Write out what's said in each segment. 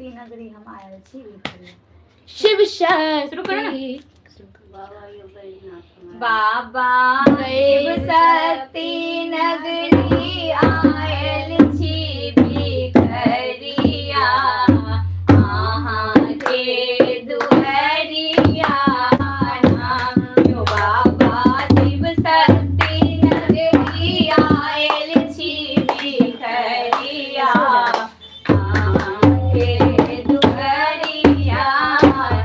नगरी हम आयल छी भिखरिया। शिव शुरू करो ना। शक्ति बाबा शिव शक्ति नगरी आयल छी भिखरिया, आहाँ के दुहरिया नाम यो बाबा शिव शक्ति नगरी आयल छी भिखरिया, आहाँ के दुहरिया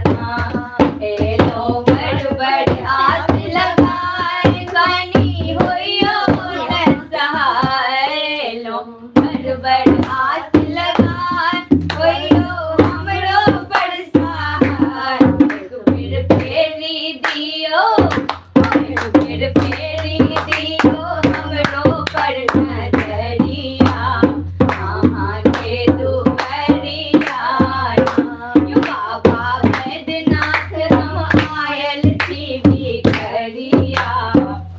नाम एलो बड़ बड़ आस लगाए बनी होइयो न सहाय लो बड़ बड़ आस लगाए होइयो हमरो बड़ सहाय, एक बेर फेरी दियो एक बेर फेरी दियो हमरो पर नजरिया, आहाँ के दुहरिया यो बाबा बैद्यनाथ हम आयल छी भिखरिया,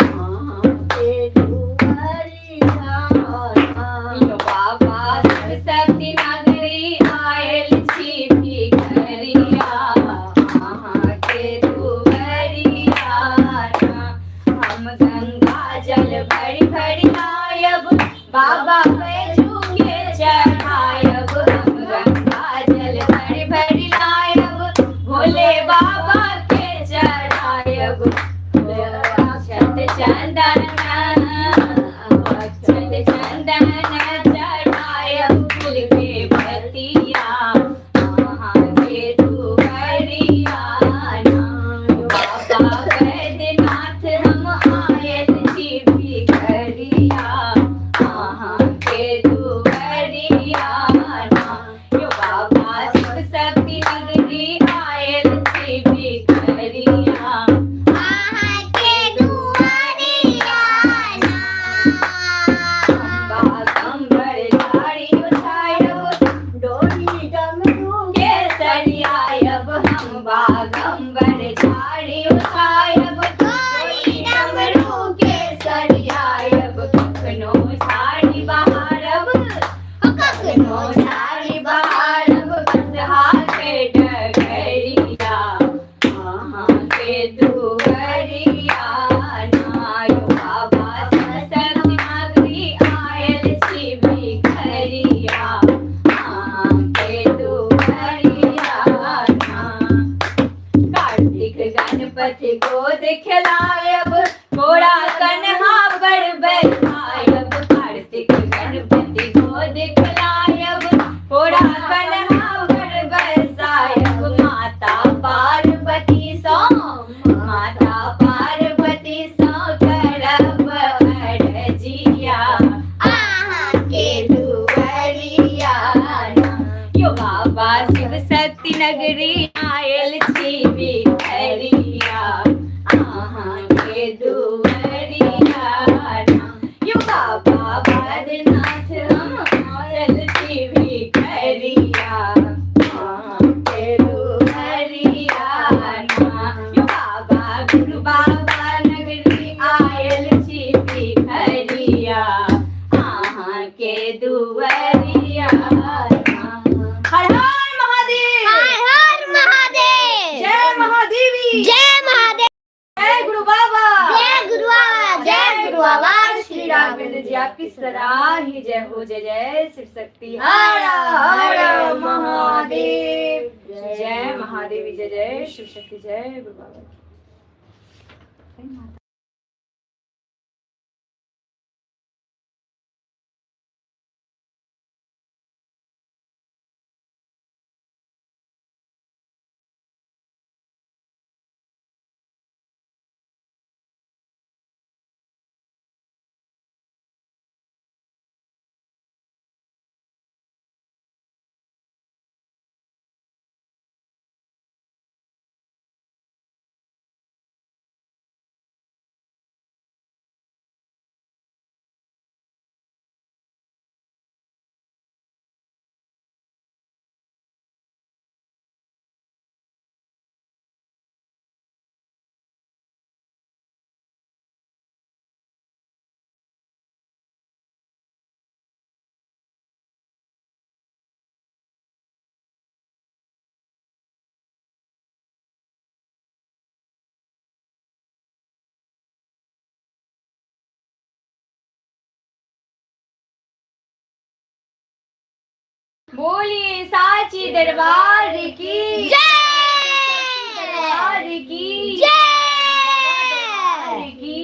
आहाँ के दुहरिया यो बाबा शिव शक्ति नगरी आयल छी भिखरिया, आहाँ के दुहरिया हम गंगा जल भरि भरि आयब बाबा बैजू के चढ़ायब, हम गंगा जल भरि भरि लायब भोले बाबा के चढ़ायब, अक्षत चंदन चढ़ायब फूल के पतिया, आहाँ के दुहरिया नाम बाबा बैद्यनाथ हम आयल छी भिखरिया, आहाँ के दुहरिया नाम यो बाबा शिव शक्ति नगरी आयल छी भिखरिया, आहाँ के दुहरिया बागंबर झाड़ी उठायब डोली डमरू के सरियायब, हम बागंबर झाड़ी उठायब डोली डमरू के सरियायब, कखनो झाड़ी बहारब कखनो झाड़ी बहारब बसहा के डगरिया, आहाँ के दुहरिया नायो बाबा शिव शक्ति नगरी आयल छी भिखरिया, आहाँ के दुहरिया कार्तिक गणपति गोद खिलायब घोड़ा कन्हा पर बैठायब, कार्तिक गणपति गोद खिलायब घोड़ा कन्हा पर बैसायब, माता पार्वती सो करब अरजिया, आहाँ के दुहरिया यो बाबा शिव शक्ति नगरी आयल छी भिखरिया, आहाँ के दुहरिया यो बाबा बैद्यनाथ हम आयल छी भिखरिया, आहाँ के दुहरिया यो बाबा गुरु बाबा नगरी आयल छी भिखरिया, आहाँ के दुहरिया हर हर महादेव हर हर महादेव जय महादेवी जय महादेव जय गुरु बाबा जय गुरु बाबा जय गुरु बाबा श्री राघवेंद्र जी आपकी सराही जय हो, जय जय शिव शक्ति हर हर महादेव जय महादेवी जय जय शिव शक्ति जय गुरु बाबा। बोलिए साची दरबार की दरबार की दरबार की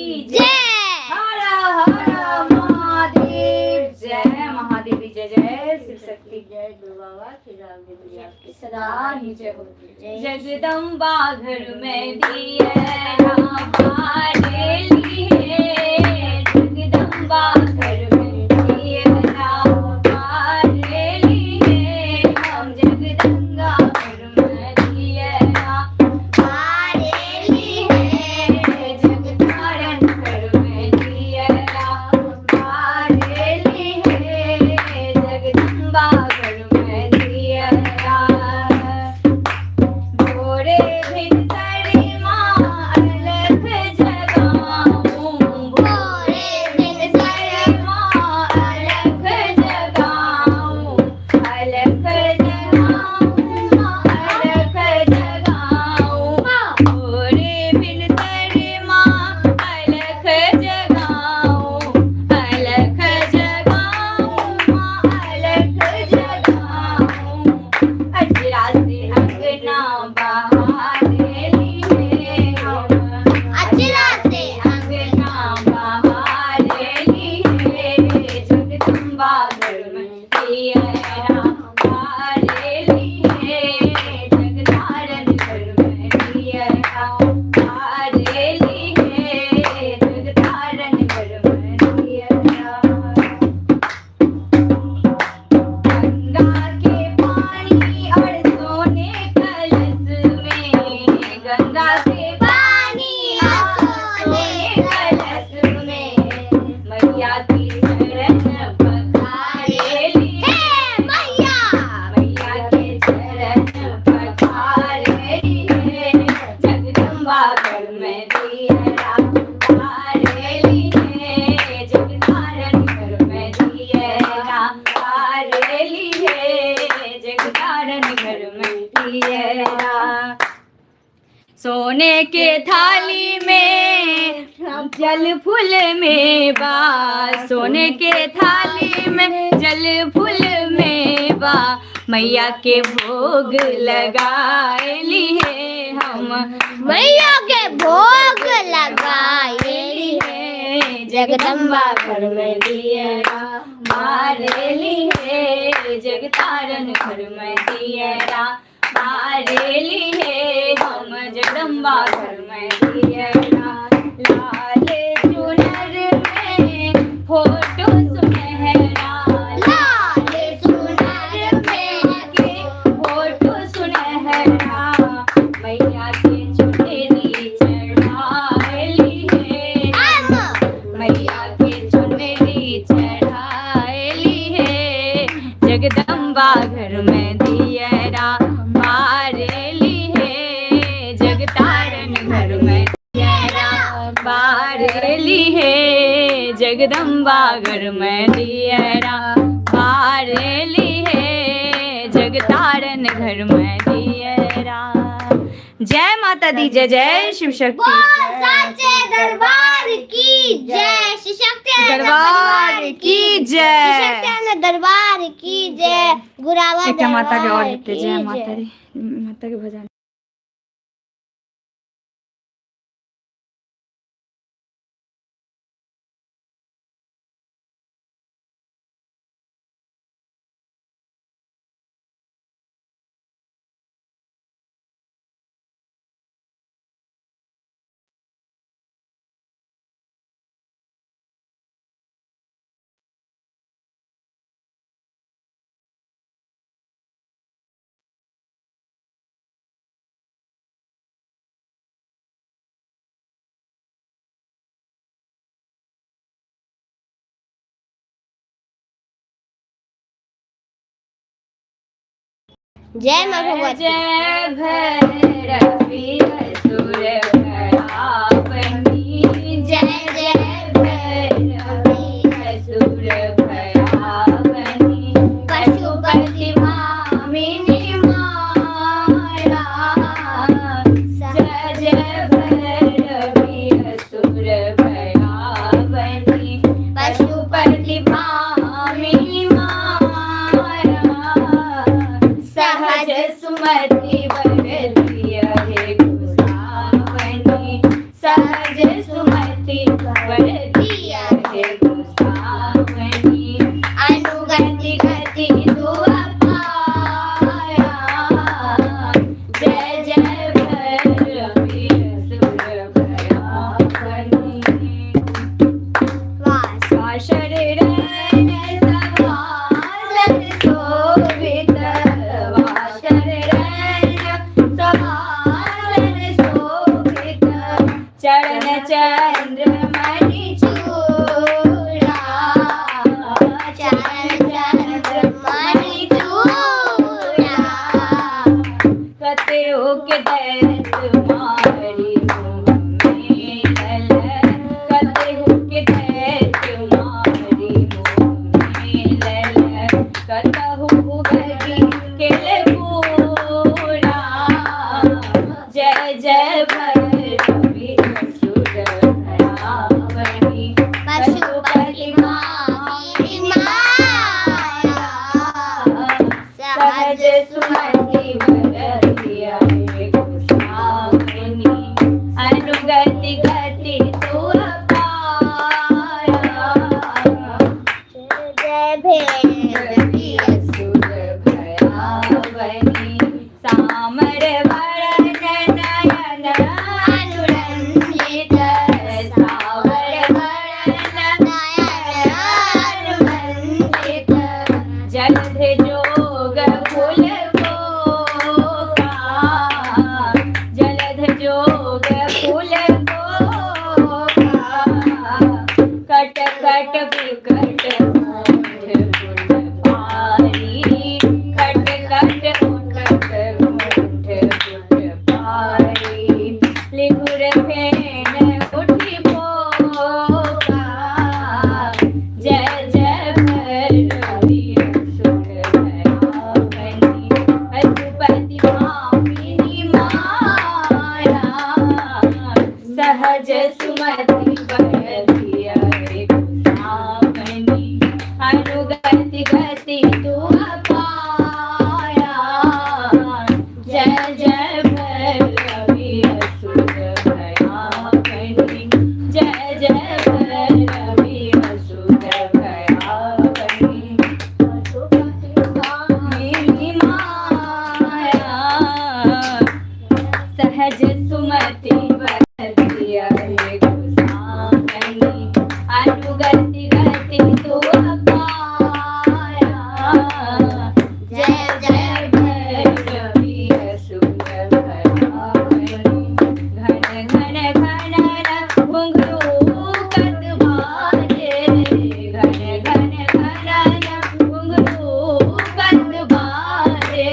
हर हर महादेव। जय महादेव, जय जय शिव शक्ति, जय गुरु बाबा की सदा ही जय हो। जगदम्बा घर में दिए हमारे लिए, जगदम्बा घर में दिए हमारे लिए, हम जगदम्बा घर में दिए हमारे लिए, जगतारण घर में दिए हमारे लिए, जगदम्बा घर में दिए। भोरे भिनसर माँ अलख जगाऊं, भोरे भिनसर माँ अलख जगाऊं, अलख जगाऊं माँ अलख जगाऊं, भोरे भिनसर माँ अलख जगाऊं, अलख जगाऊं माँ अलख जगाऊं। अजरा से अंगना बहारे लिए हम, अजरा से अंगना बहारे लिए, जगदम्बा घर में दिए हमारे लिए, जगतारण घर में दिए हमारे लिए, जगतारण घर में दिए। गंगा के पानी और सोने कलश में, गंगा के पानी और सोने कलश में, मैया की चरण पखारे लिए, मैया के चरण पखारे लिए, जगदम्बा घर में दिए हमारे लिए, जगतारण घर में दिए हमारे लिए, जगतारण घर में दिए। सोने के थाली में जल फूल मेवा, सोने के थाली में जल फूल मेवा, मैया के भोग लगाए लिए हम, मैया के भोग लगाए लिए, जगदम्बा घर में दिए हमारे लिए, जगतारण घर में दिए हमारे लिए, हम जगदम्बा घर में दिए। लाल चुनर में फोटो सुनहरा, लाल चुनर में के फोटो सुनहरा, मैया के चुनरी चढ़ाए लिए, मैया के चुनरी चढ़ाए लिए, जगदम्बा घर में दिए हमारे लिए, जगतारण घर में दिए हमारे लिए, जगदम्बा घर में दिए हमारे लिए, जगतारण घर में दिए। जय माता दी, जय जय शिव शक्ति, साचे दरबार की जय, शिव शक्ति दरबार की जय, दरबार की जय, गुरावा एक माता के और दरबार लिखते की जय माता दी, माता के भजन। जय माँ भगवती। जय भैरवी असुर भयावनी, जय जय भैरवी असुर भयावनी, पशुपति भामिनी माया, जय जय भैरवी असुर भयावनी, पशुपति भामिनी माया, सहज सुमति वर दिया है गोसावनी अनुगति गति दुआ पाया जय जय भैरवी असुर भयावनी शरीर सभासन शोभित चरण चंद्रमणि चूड़ा चरण चंद्रमणि चूड़ा कते हो के दैत मारी मुँह में लल कते हो के दैत मारी मुँह में लल कतहु गगी के पूरा जय जय भैरवी असुर भयावनी पशुपति माया सहज सुमति वर दिया है गोसावनी अनुगति गति तू पाया जय भैरवी असुर भयावनी सामर वरण नयन अनुरंजित सावर वरण नयन अनुरंजित जलध जोग फूल कोका जलध जोग फूल कोका कट कट विकट मोठ गुण पारी कट कट मुठत मोठ गुण पारी लिहुर फेन उठी पोका जय जय भैरवी असुर भयावनी पशुपति मामिनी माया सहज सुमति वर दिया है गोसावनी अनुगति गति तू पाया जय जय भैरवी असुर भयावनी जय जय भैरवी असुर भयावनी पशुपति मामिनी माया सहज सुमति वर दिया है गोसावनी अनुगति गति तू पाया जय जय भैरवी असुर भयावनी घन घन घनन घुंघरू कत बाजे घन घन घनन घुंघरू कत बाजे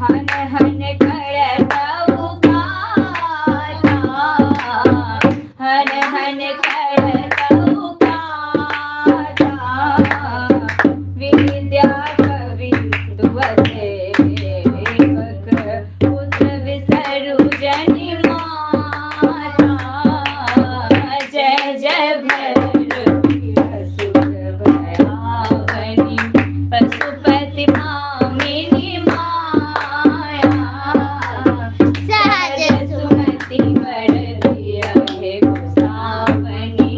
हन हन करतउ काटा हन हन करतउ काटा विद्या कवि दुवसे सेवक पुत्र विसरु जनि माता जय जय भैरवी असुर भयावनी पशुपति मामिनी माया सहज सुमति वर दिया है गोसावनी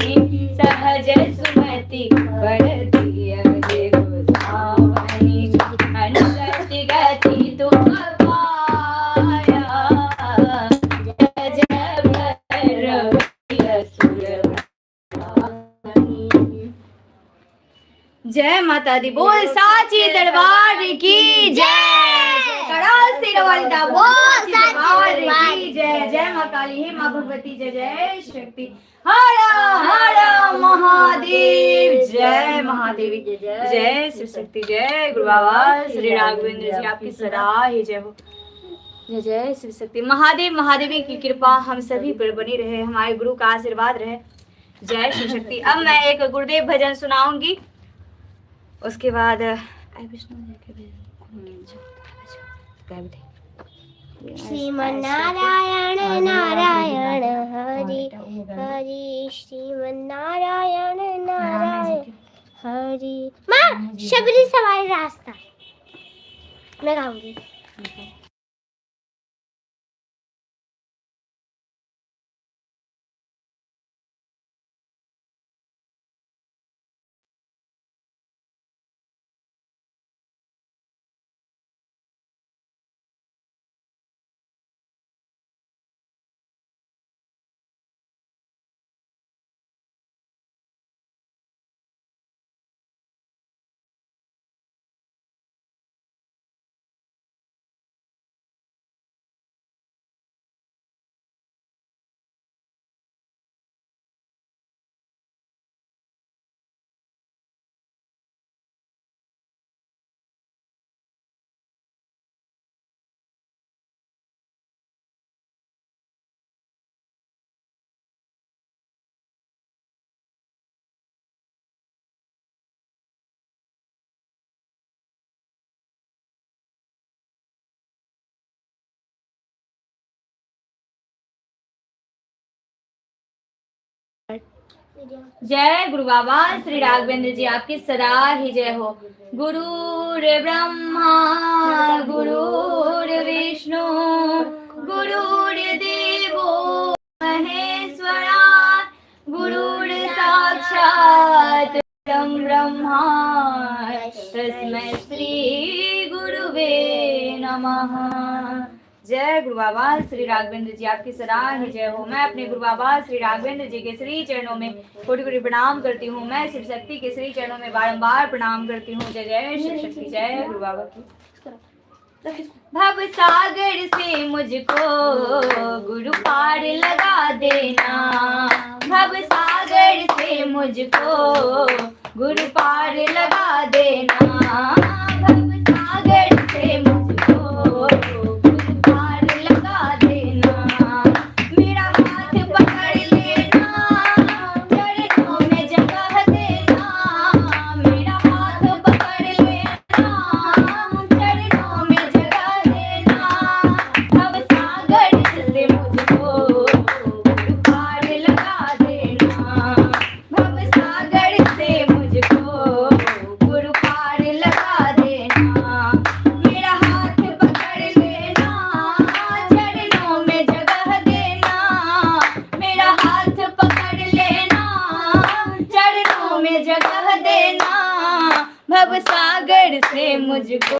सहज सुमति वर दिया है गोसावनी अनुगति गति तू पाया जय जय भैरवी असुर भयावनी जय माता दी बोल साची दरबार की जय कड़ा सिर वाली बोल साची दरबार की जय जय माँ काली हे माँ भगवती जय जय शक्ति हर हर महादेव जय महादेवी जय शिव शक्ति जय गुरु बाबा श्री राघवेंद्र जी आपकी सदा ही जय हो जय जय शिव शक्ति महादेव महादेवी की कृपा हम सभी पर बनी रहे हमारे गुरु का आशीर्वाद रहे जय शिव शक्ति। अब मैं एक गुरुदेव भजन सुनाऊंगी उसके बाद श्रीमन्नारायण नारायण हरि हरि श्रीमन्नारायण नारायण हरि माँ शबरी सवारी रास्ता मैं गाऊंगी। जय गुरु बाबा श्री राघवेंद्र जी, आपकी सदा ही जय हो। गुरुर्ब्रह्मा गुरुर्विष्णु गुरुर्देवो महेश्वरा, गुरुर्साक्षात् परं ब्रह्मा, तस्मै श्री गुरुवे नमः। जय गुरु बाबा श्री राघवेंद्र जी, आपकी सदा ही जय हो। मैं अपने गुरु बाबा श्री राघवेंद्र जी के श्री चरणों में कोटि कोटि प्रणाम करती हूँ। मैं शिव शक्ति के श्री चरणों में बारंबार प्रणाम करती हूँ। जय जय शिव शक्ति, जय गुरु बाबा की। भव सागर से मुझको गुरु पार लगा देना, भव सागर से मुझको गुरु पार लगा देना, भव सागर से मुझको गुरु पार लगा देना, मेरा हाथ पकड़ लेना, चरणों में जगह देना, मेरा हाथ पकड़ लेना, चरणों में जगह देना, भव सागर से मुझको गुरु पार लगा देना, भव सागर से मुझको गुरु पार लगा देना, मेरा हाथ पकड़ लेना, चरणों में जगह देना, मेरा हाथ पकड़ लेना, चरणों में जगह देना, भव सागर से मुझको